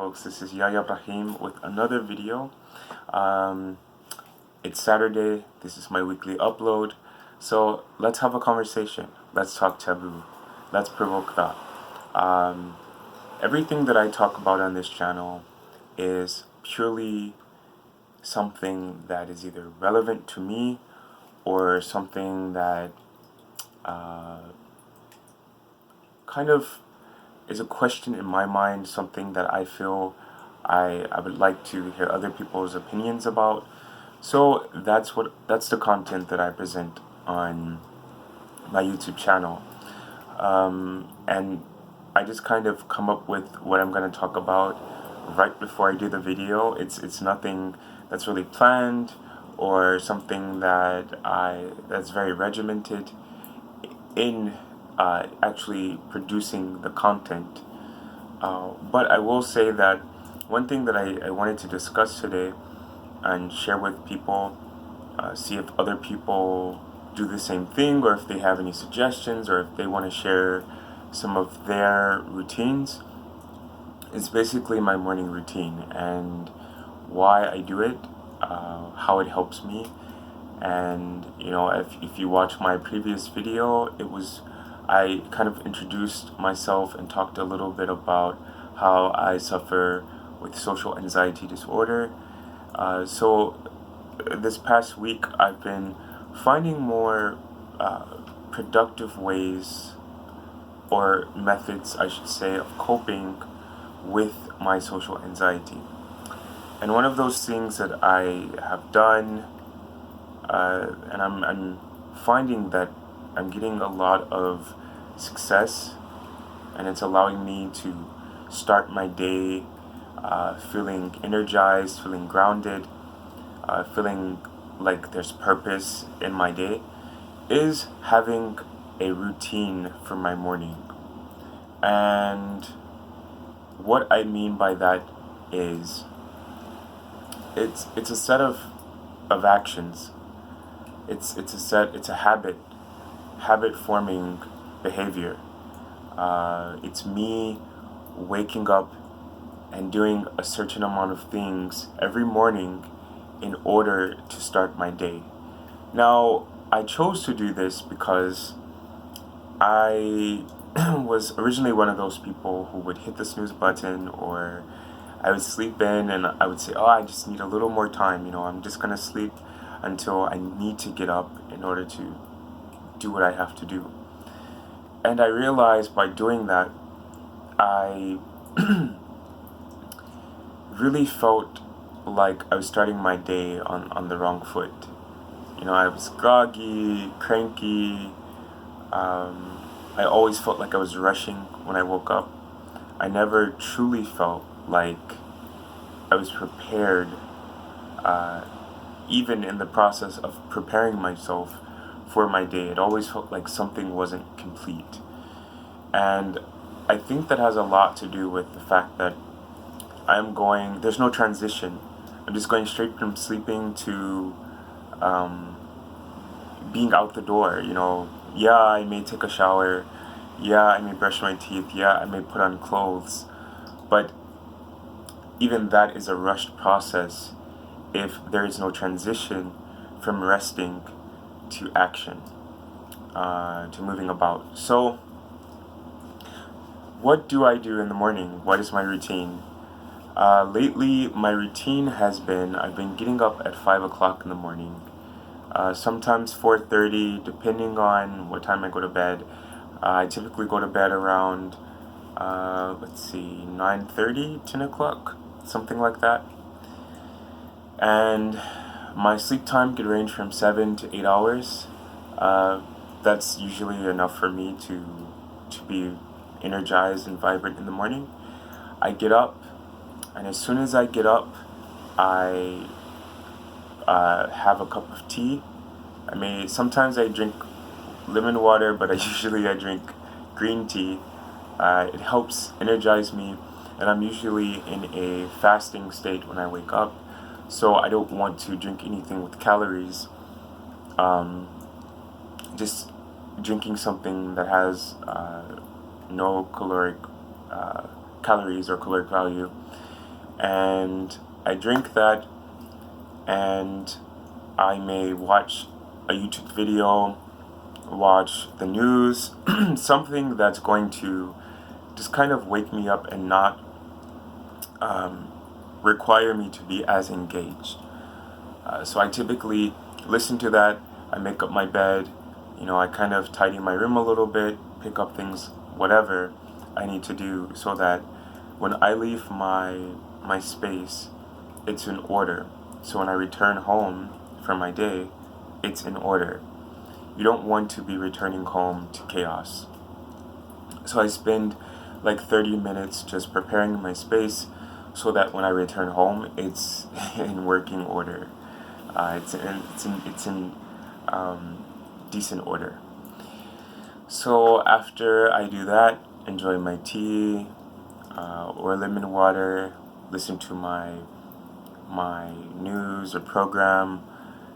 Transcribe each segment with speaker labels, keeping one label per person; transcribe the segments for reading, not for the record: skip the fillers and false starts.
Speaker 1: folks. This is Yahya Brahim with another video. Um, it's Saturday. This is my weekly upload. So let's have a conversation. Let's talk taboo. Let's provoke thought. Um, Everything that I talk about on this channel is purely something that is either relevant to me or something that uh, kind of is a question in my mind, something that I feel I would like to hear other people's opinions about. So that's the content that I present on my YouTube channel. And I just kind of come up with what I'm going to talk about right before I do the video. It's nothing that's really planned or something that's very regimented in actually producing the content. But I will say that one thing that I wanted to discuss today and share with people, see if other people do the same thing or if they have any suggestions or if they want to share some of their routines, is basically my morning routine and why I do it, how it helps me. And if you watch my previous video, I kind of introduced myself and talked a little bit about how I suffer with social anxiety disorder. So this past week I've been finding more productive ways or methods, I should say, of coping with my social anxiety. And one of those things that I have done, and I'm finding that I'm getting a lot of success, and it's allowing me to start my day feeling energized, feeling grounded, feeling like there's purpose in my day, is having a routine for my morning. And what I mean by that is it's a set of actions. It's a habit forming behavior. It's me waking up and doing a certain amount of things every morning in order to start my day. Now, I chose to do this because I was originally one of those people who would hit the snooze button, or I would sleep in and I would say, oh, I just need a little more time, I'm just going to sleep until I need to get up in order to do what I have to do. And I realized by doing that, I really felt like I was starting my day on the wrong foot. I was groggy, cranky. I always felt like I was rushing when I woke up. I never truly felt like I was prepared, even in the process of preparing myself for my day. It always felt like something wasn't complete. And I think that has a lot to do with the fact that there's no transition. I'm just going straight from sleeping to being out the door. Yeah, I may take a shower. Yeah, I may brush my teeth. Yeah, I may put on clothes. But even that is a rushed process if there is no transition from resting to action, to moving about. So, what do I do in the morning? What is my routine? Lately, my routine has been, I've been getting up at 5 o'clock in the morning. Sometimes 4:30, depending on what time I go to bed. I typically go to bed around, 9:30, 10 o'clock, something like that. And my sleep time could range from 7 to 8 hours. That's usually enough for me to be energized and vibrant in the morning. I get up, and as soon as I get up, I have a cup of tea. Sometimes I drink lemon water, but I drink green tea. It helps energize me, and I'm usually in a fasting state when I wake up, so I don't want to drink anything with calories. Just drinking something that has no caloric calories or caloric value and I drink that, and I may watch a YouTube video, watch the news, something that's going to just kind of wake me up and not um, require me to be as engaged. So I typically listen to that. I make up my bed. I kind of tidy my room a little bit, pick up things, whatever I need to do, so that when I leave my space, it's in order. So when I return home from my day, it's in order. You don't want to be returning home to chaos. So I spend like 30 minutes just preparing my space so that when I return home, it's in working order. It's in decent order. So after I do that, enjoy my tea or lemon water, listen to my news or program,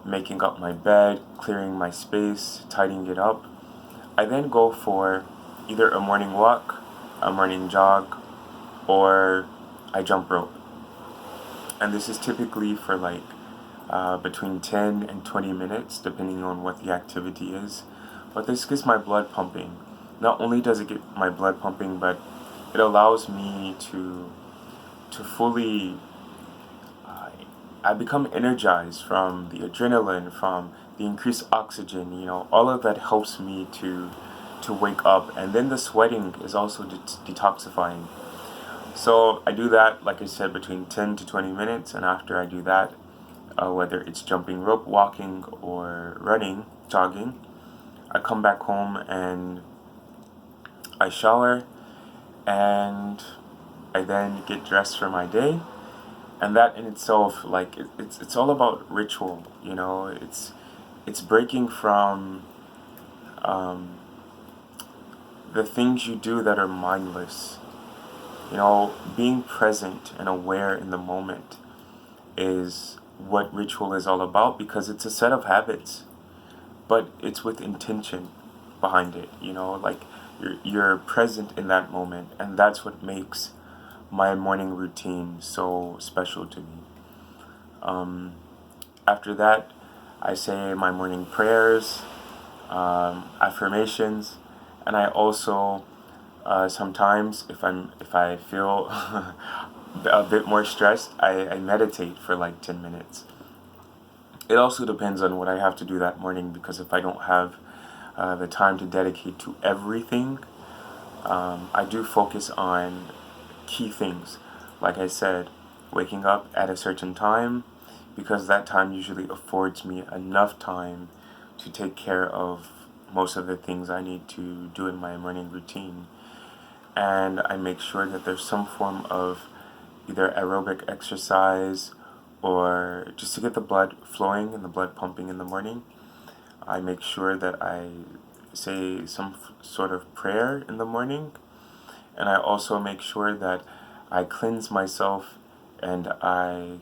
Speaker 1: making up my bed, clearing my space, tidying it up. I then go for either a morning walk, a morning jog, or I jump rope. And this is typically for like between 10 and 20 minutes, depending on what the activity is. But this gets my blood pumping. Not only does it get my blood pumping, but it allows me to fully. I become energized from the adrenaline, from the increased oxygen. All of that helps me to wake up, and then the sweating is also detoxifying. So I do that, like I said, between 10 to 20 minutes, and after I do that, whether it's jumping rope, walking, or running, jogging, I come back home and I shower, and I then get dressed for my day. And that in itself, like it's all about ritual. It's breaking from um, the things you do that are mindless. Being present and aware in the moment is what ritual is all about, because it's a set of habits, but it's with intention behind it. Like you're present in that moment, and that's what makes my morning routine so special to me. Um, After that, I say my morning prayers, affirmations, and I also sometimes if I feel a bit more stressed, I meditate for like 10 minutes. It also depends on what I have to do that morning, because if I don't have the time to dedicate to everything, I do focus on key things. Like I said, waking up at a certain time, because that time usually affords me enough time to take care of most of the things I need to do in my morning routine. And I make sure that there's some form of either aerobic exercise or just to get the blood flowing and the blood pumping in the morning. I make sure that I say some sort of prayer in the morning, and I also make sure that I cleanse myself and I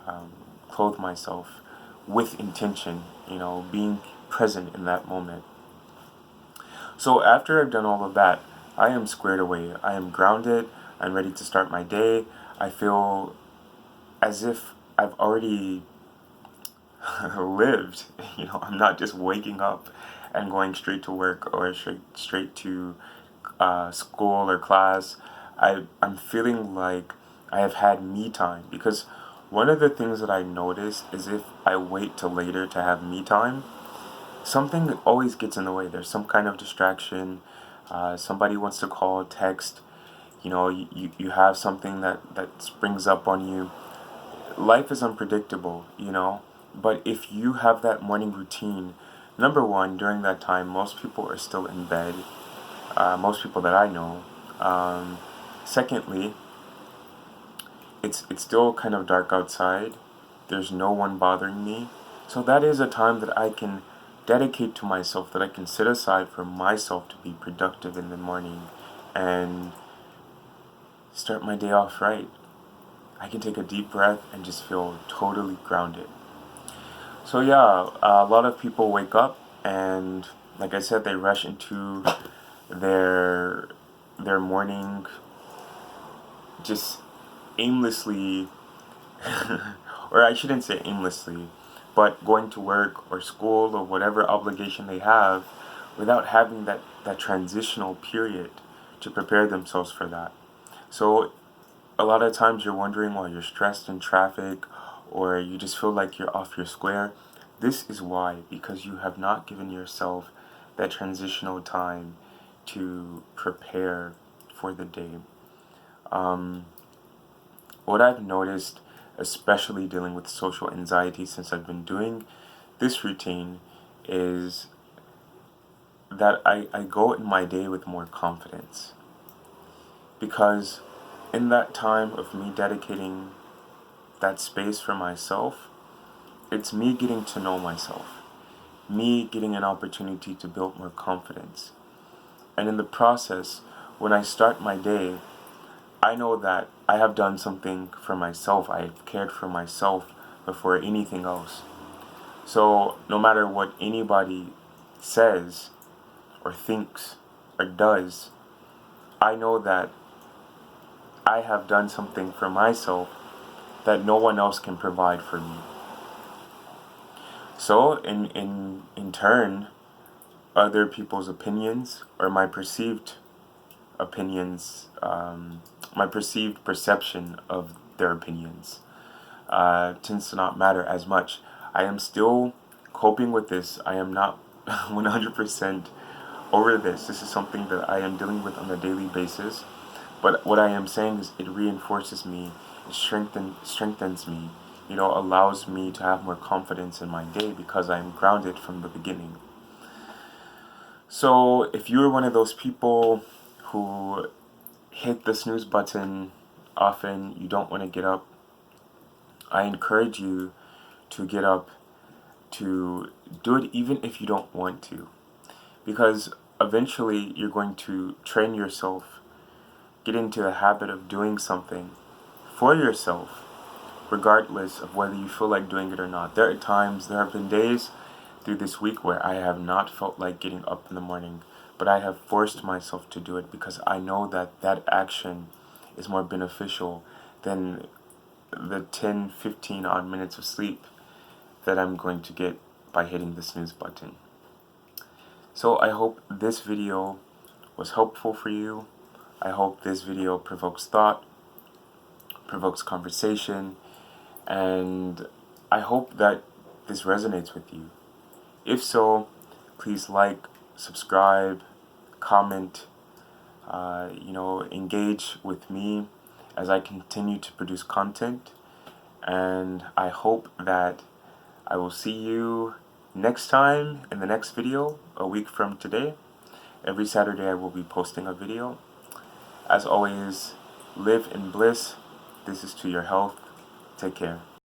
Speaker 1: um, clothe myself with intention, being present in that moment. So after I've done all of that, I am squared away. I am grounded. I'm ready to start my day. I feel as if I've already lived. I'm not just waking up and going straight to work or straight to school or class. I'm feeling like I have had me time, because one of the things that I notice is if I wait till later to have me time, something always gets in the way. There's some kind of distraction. Somebody wants to call, text. You have something that springs up on you. Life is unpredictable. But if you have that morning routine, number one, during that time, most people are still in bed. Most people that I know. Secondly, it's still kind of dark outside. There's no one bothering me. So that is a time that I can dedicate to myself, that I can set aside for myself to be productive in the morning and start my day off right. I can take a deep breath and just feel totally grounded. So yeah, a lot of people wake up and, like I said, they rush into their their morning, just aimlessly, or I shouldn't say aimlessly, but going to work or school or whatever obligation they have without having that transitional period to prepare themselves for that. So a lot of times you're wondering while you're stressed in traffic or you just feel like you're off your square. This is why, because you have not given yourself that transitional time to prepare for the day. Um, what I've noticed, especially dealing with social anxiety since I've been doing this routine, is that I go in my day with more confidence. Because in that time of me dedicating that space for myself, it's me getting to know myself, me getting an opportunity to build more confidence. And in the process, when I start my day, I know that I have done something for myself. I have cared for myself before anything else. So no matter what anybody says or thinks or does, I know that I have done something for myself that no one else can provide for me. So in turn, other people's opinions or my perceived opinions, my perceived perception of their opinions tends to not matter as much. I am still coping with this. I am not 100% over this. This is something that I am dealing with on a daily basis. But what I am saying is it reinforces me, it strengthens me, allows me to have more confidence in my day because I am grounded from the beginning. So if you're one of those people who hit the snooze button often, you don't want to get up, I encourage you to get up, to do it even if you don't want to. Because eventually you're going to train yourself, get into a habit of doing something for yourself, regardless of whether you feel like doing it or not. There have been days through this week where I have not felt like getting up in the morning, but I have forced myself to do it because I know that that action is more beneficial than the 10, 15 odd minutes of sleep that I'm going to get by hitting the snooze button. So I hope this video was helpful for you. I hope this video provokes thought, provokes conversation, and I hope that this resonates with you. If so, please like, subscribe, comment, engage with me as I continue to produce content. And I hope that I will see you next time in the next video, a week from today. Every Saturday I will be posting a video. As always, live in bliss. This is to your health. Take care.